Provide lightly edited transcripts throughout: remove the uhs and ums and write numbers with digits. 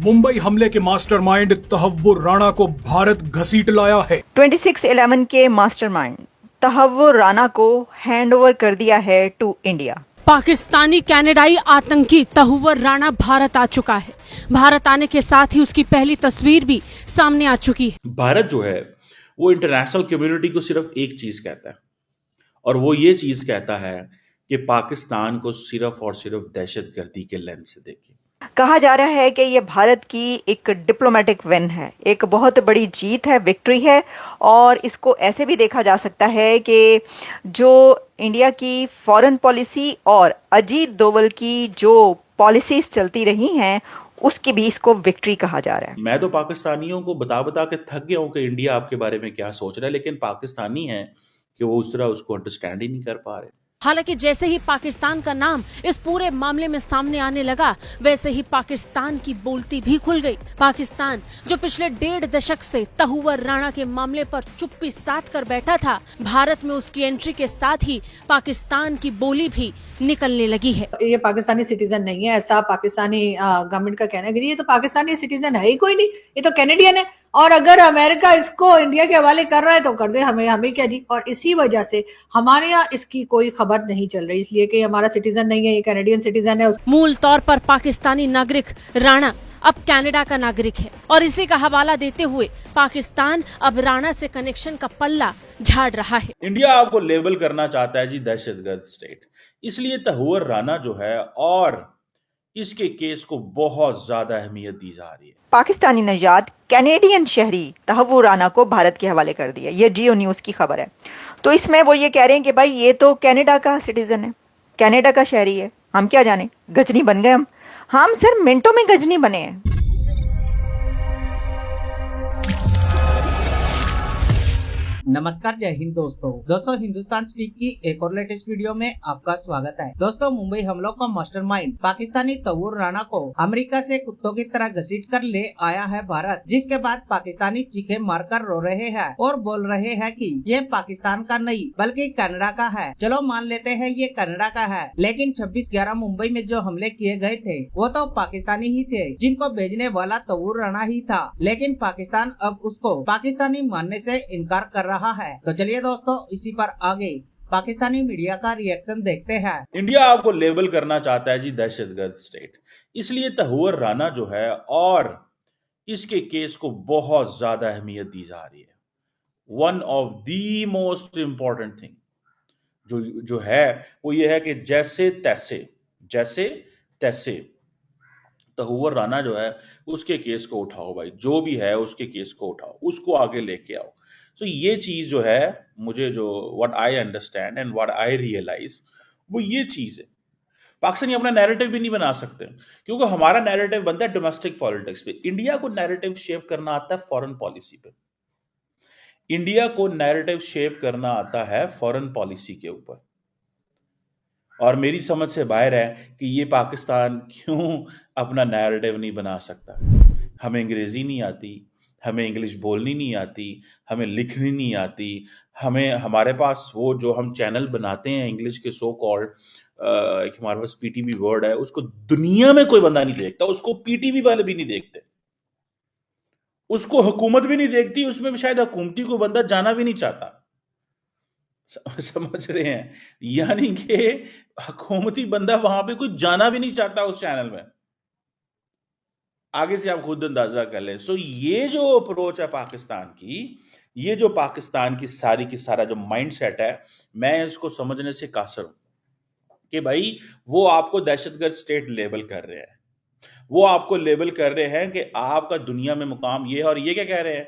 मुंबई हमले के मास्टरमाइंड तहव्वुर राणा को भारत घसीट लाया है। 26/11 के मास्टरमाइंड तहव्वुर राणा को हैंडओवर कर दिया है टू इंडिया। पाकिस्तानी कनाडाई आतंकी तहव्वुर राणा भारत आ चुका है। भारत आने के साथ ही उसकी पहली तस्वीर भी सामने आ चुकी है। भारत जो है वो इंटरनेशनल कम्युनिटी को सिर्फ एक चीज कहता है, और वो ये चीज कहता है कि पाकिस्तान को सिर्फ और सिर्फ दहशतगर्दी के लेंस से देखें। कहा जा रहा है कि ये भारत की एक डिप्लोमेटिक विन है, एक बहुत बड़ी जीत है, विक्ट्री है। और इसको ऐसे भी देखा जा सकता है कि जो इंडिया की फॉरेन पॉलिसी और अजीत डोवल की जो पॉलिसीज चलती रही हैं उसकी भी इसको विक्ट्री कहा जा रहा है। मैं तो पाकिस्तानियों को बता बता के थक गया हूं कि इंडिया आपके बारे में क्या सोच रहा है, लेकिन पाकिस्तानी है कि वो उस तरह उसको अंडरस्टैंड ही नहीं कर पा रहे। हालांकि जैसे ही पाकिस्तान का नाम इस पूरे मामले में सामने आने लगा, वैसे ही पाकिस्तान की बोलती भी खुल गई। पाकिस्तान जो पिछले 1.5 दशक से तहव्वुर राणा के मामले पर चुप्पी साध कर बैठा था, भारत में उसकी एंट्री के साथ ही पाकिस्तान की बोली भी निकलने लगी है। ये पाकिस्तानी सिटीजन नहीं है, ऐसा पाकिस्तानी गवर्नमेंट का कहना है कि ये तो पाकिस्तानी सिटीजन है ही कोई नहीं, ये तो कैनेडियन है। और अगर अमेरिका इसको इंडिया के हवाले कर रहा है तो कर दे, हमें क्या जी। और इसी वजह से हमारे यहाँ इसकी कोई खबर नहीं चल रही, इसलिए कि हमारा सिटीजन नहीं है, ये कैनेडियन सिटीजन है। मूल तौर पर पाकिस्तानी नागरिक राणा अब कनाडा का नागरिक है, और इसी का हवाला देते हुए पाकिस्तान अब राणा से कनेक्शन का पल्ला झाड़ रहा है। इंडिया आपको लेबल करना चाहता है जी दहशतगर्द स्टेट, इसलिए तहव्वुर राणा जो है और इसके केस को बहुत ज्यादा अहमियत दी जा रही है। पाकिस्तानी नजाद कैनेडियन शहरी तहव्वुर राणा को भारत के हवाले कर दिया, ये जियो न्यूज की खबर है। तो इसमें वो ये कह रहे हैं कि भाई ये तो कनाडा का सिटीजन है, कनाडा का शहरी है, हम क्या जाने, गजनी बन गए हम सर मिनटों में गजनी बने हैं। नमस्कार, जय हिंद दोस्तों हिंदुस्तान स्पीक की एक और लेटेस्ट वीडियो में आपका स्वागत है। दोस्तों, मुंबई हमलों का मास्टरमाइंड पाकिस्तानी तहव्वुर राणा को अमेरिका से कुत्तों की तरह घसीट कर ले आया है भारत, जिसके बाद पाकिस्तानी चीखे मारकर रो रहे हैं और बोल रहे हैं कि ये पाकिस्तान का नहीं बल्कि कनाडा का है। चलो मान लेते हैं ये कनाडा का है, लेकिन 26/11 मुंबई में जो हमले किए गए थे वो तो पाकिस्तानी ही थे, जिनको भेजने वाला तहव्वुर राणा ही था। लेकिन पाकिस्तान अब उसको पाकिस्तानी मानने से इनकार कर रहा है। तो चलिए दोस्तों, इसी पर आगे पाकिस्तानी मीडिया का रिएक्शन देखते हैं। इंडिया आपको लेबल करना चाहता है जी दहशतगर्द स्टेट, इसलिए तहव्वुर राणा जो है और इसके केस को बहुत ज्यादा अहमियत दी जा रही है। One of the most important thing जो है वो ये है कि जैसे तैसे तहव्वुर राणा जो है उसके केस को उठाओ भाई, जो भी है उसके केस को उठाओ, उसको आगे लेके आओ। तो ये चीज जो है, मुझे जो what I understand and what I realize, वो ये चीज है। पाकिस्तानी अपना नैरेटिव भी नहीं बना सकते, क्योंकि हमारा नैरेटिव बनता है डोमेस्टिक पॉलिटिक्स पे। इंडिया को नैरेटिव शेप करना आता है फॉरेन पॉलिसी पे। इंडिया को नैरेटिव शेप करना आता है फॉरेन पॉलिसी के ऊपर। और मेरी समझ से बाहर है कि ये पाकिस्तान क्यों अपना नैरेटिव नहीं बना सकता। हमें अंग्रेजी नहीं आती, हमें इंग्लिश बोलनी नहीं आती, हमें लिखनी नहीं आती, हमारे पास वो जो हम चैनल बनाते हैं इंग्लिश के सो कॉल्ड, एक हमारे पास पीटीवी वर्ड है, उसको दुनिया में कोई बंदा नहीं देखता, उसको पीटीवी वाले भी नहीं देखते, उसको हुकूमत भी नहीं देखती, उसमें शायद हुकूमती कोई बंदा जाना भी नहीं चाहता। समझ रहे हैं? यानी कि हुकूमती बंदा वहां पे कोई जाना भी नहीं चाहता उस चैनल में। आगे से आप खुद अंदाजा कर लें। सो ये जो अप्रोच है पाकिस्तान की, ये जो पाकिस्तान की सारी की सारा जो माइंडसेट है, मैं इसको समझने से कासर हूं कि भाई वो आपको दहशतगर्द स्टेट लेबल कर रहे हैं, वो आपको लेबल कर रहे हैं कि आपका दुनिया में मुकाम ये है। और ये क्या कह रहे हैं?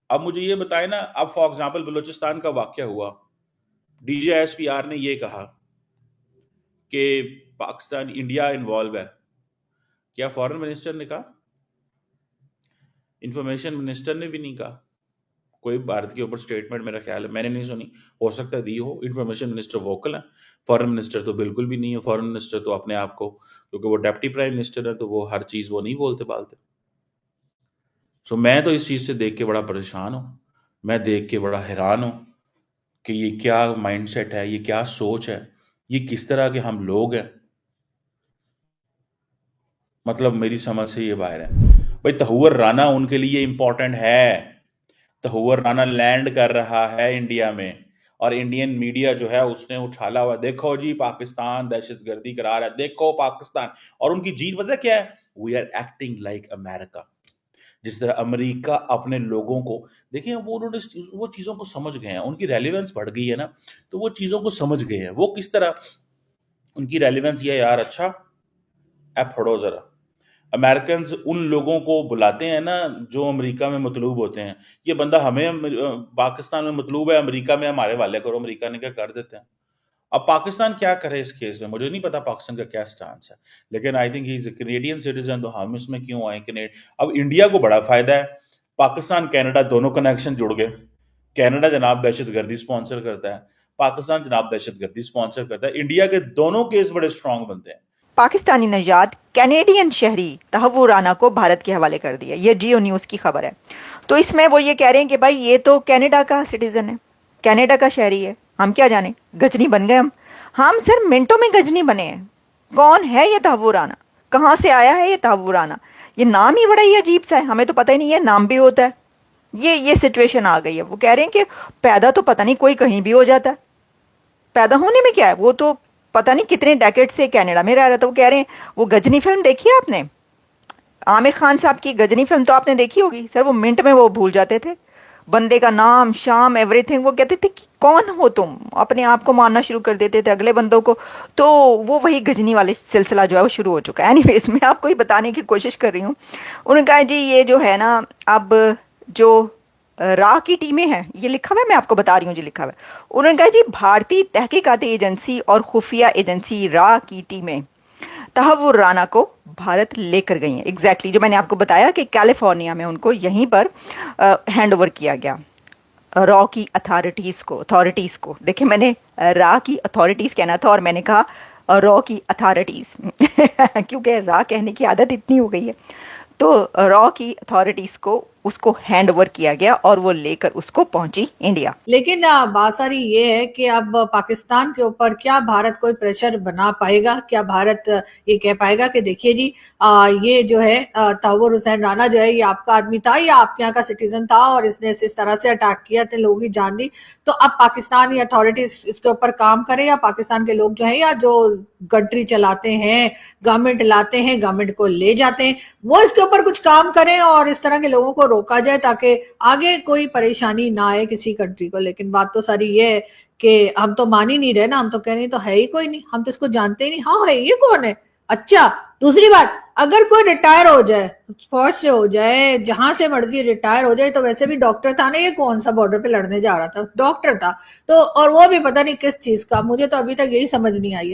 अब मुझे ये बताए ना, अब फॉर एग्जाम्पल बलूचिस्तान का वाकया हुआ, DGISPR ने ये कहा कि पाकिस्तान इंडिया इन्वॉल्व है। क्या फॉरेन मिनिस्टर ने कहा? इंफॉर्मेशन मिनिस्टर ने भी नहीं कहा। कोई भारत के ऊपर स्टेटमेंट मेरा ख्याल है मैंने नहीं सुनी, हो सकता है दी हो। इंफॉर्मेशन मिनिस्टर वोकल है, फॉरेन मिनिस्टर तो बिल्कुल भी नहीं है। फॉरेन मिनिस्टर तो अपने आप को, क्योंकि वो डेप्टी प्राइम मिनिस्टर है, तो वो हर चीज वो नहीं बोलते पालते। सो मैं तो इस चीज से देख के बड़ा परेशान हूं, मैं देख के बड़ा हैरान हूं कि ये क्या माइंडसेट है, ये क्या सोच है, ये किस तरह के हम लोग हैं। मतलब मेरी समझ से ये बाहर है। भाई तहुवर राना उनके लिए इंपॉर्टेंट है। तहुवर राना लैंड कर रहा है इंडिया में और इंडियन मीडिया जो है उसने उछाला हुआ, देखो जी पाकिस्तान दहशतगर्दी करा रहा है, देखो पाकिस्तान। और उनकी जीत पता है क्या है? We are acting like America. जिस तरह अमेरिका अपने लोगों को, देखिए वो उन्होंने वो चीज़ों को समझ गए हैं, उनकी रेलिवेंस बढ़ गई है ना, तो वो चीज़ों को समझ गए हैं। वो किस तरह उनकी रेलिवेंस ये है, यार अच्छा ऐप पढ़ो जरा। अमेरिकन्स उन लोगों को बुलाते हैं ना जो अमेरिका में मतलूब होते हैं, ये बंदा हमें पाकिस्तान में मतलूब है, अमेरिका में हमारे वाले करो, अमेरिका ने क्या कर देते हैं। अब पाकिस्तान क्या करे इस केस में, मुझे नहीं पता पाकिस्तान का क्या स्टांस है, लेकिन I think he is Canadian citizen, तो हम इसमें क्यों आए अब इंडिया को बड़ा फायदा है, पाकिस्तान कनाडा दोनों कनेक्शन जुड़ गए। कनाडा जनाब दहशतगर्दी स्पॉन्सर करता है, पाकिस्तान जनाब दहशतगर्दी स्पॉन्सर करता है, इंडिया के दोनों केस बड़े स्ट्रांग बनते हैं। पाकिस्तानी नजाद कैनेडियन शहरी तहव्वुर राना को भारत के हवाले कर दिया, ये जियो न्यूज की खबर है। तो इसमें वो ये कह रहे हैं कि भाई ये तो कनाडा का सिटीजन है, कनाडा का शहरी है, हम क्या जाने, गजनी बन गए हम सर मिनटों में गजनी बने हैं। कौन है ये तहव्वुर राना, कहाँ से आया है ये तहव्वुर राना? ये नाम ही बड़ा ही अजीब सा है, हमें तो पता ही नहीं है नाम भी होता है। ये सिचुएशन आ गई है। वो कह रहे हैं कि पैदा तो पता नहीं कोई कहीं भी हो जाता है, पैदा होने में क्या है, वो तो पता नहीं कितने डेकेड से कनाडा में रह रहा था। वो कह रहे हैं वो गजनी फिल्म देखी है आपने, आमिर खान साहब की गजनी फिल्म तो आपने देखी होगी सर, वो मिनट में वो भूल जाते थे बंदे का नाम शाम एवरीथिंग। वो कहते थे कि कौन हो तुम, अपने आप को मानना शुरू कर देते थे अगले बंदों को। तो वो वही गजनी वाले सिलसिला जो है वो शुरू हो चुका है। एनीवेज मैं आपको ही बताने की कोशिश कर रही हूँ। उन्होंने कहा जी ये जो है ना, अब जो रा की टीमें हैं, ये लिखा हुआ है, मैं आपको बता रही हूँ जी लिखा हुआ है। उन्होंने कहा जी भारतीय तहकीकाती एजेंसी और खुफिया एजेंसी रा की टीमें तहव्वुर राना को भारत लेकर गई हैं। एग्जैक्टली जो मैंने आपको बताया कि कैलिफोर्निया में उनको यहीं पर हैंड ओवर किया गया रॉ की अथॉरिटीज़ को। देखिए मैंने रा की अथॉरिटीज़ कहना था और मैंने कहा रॉ की अथॉरिटीज़ क्योंकि रा कहने की आदत इतनी हो गई है। तो रॉ की अथॉरिटीज़ को उसको हैंड ओवर किया गया और वो लेकर उसको पहुंची इंडिया। लेकिन बात सारी ये है कि अब पाकिस्तान के ऊपर क्या भारत कोई प्रेशर बना पाएगा? क्या भारत ये कह पाएगा कि देखिए जी ये जो है तहव्वुर हुसैन राना जो है ये आपका आदमी था या आपके यहाँ का सिटीजन था और इसने इस तरह से अटैक किया, इतने लोगों की जान दी। तो अब पाकिस्तानी अथॉरिटीज इसके ऊपर काम करे या पाकिस्तान के लोग जो है या जो कंट्री चलाते हैं, गवर्नमेंट लाते हैं, गवर्नमेंट को ले जाते हैं, वो इसके ऊपर कुछ काम करें और इस तरह के लोगों को रोका जाए ताकि आगे कोई परेशानी ना आए किसी कंट्री को। लेकिन बात तो सारी ये है कि हम तो मान ही नहीं रहे ना, हम तो कह रहे हैं तो है ही कोई नहीं, हम तो इसको जानते ही नहीं। हाँ है, ये कौन है? अच्छा दूसरी बात, अगर कोई रिटायर हो जाए, फौज से हो जाए, जहां से मर्जी रिटायर हो जाए, तो वैसे भी डॉक्टर था ना, ये कौन सा बॉर्डर पे लड़ने जा रहा था, डॉक्टर था। तो और वो भी पता नहीं किस चीज का, मुझे तो अभी तक यही समझ नहीं आई है।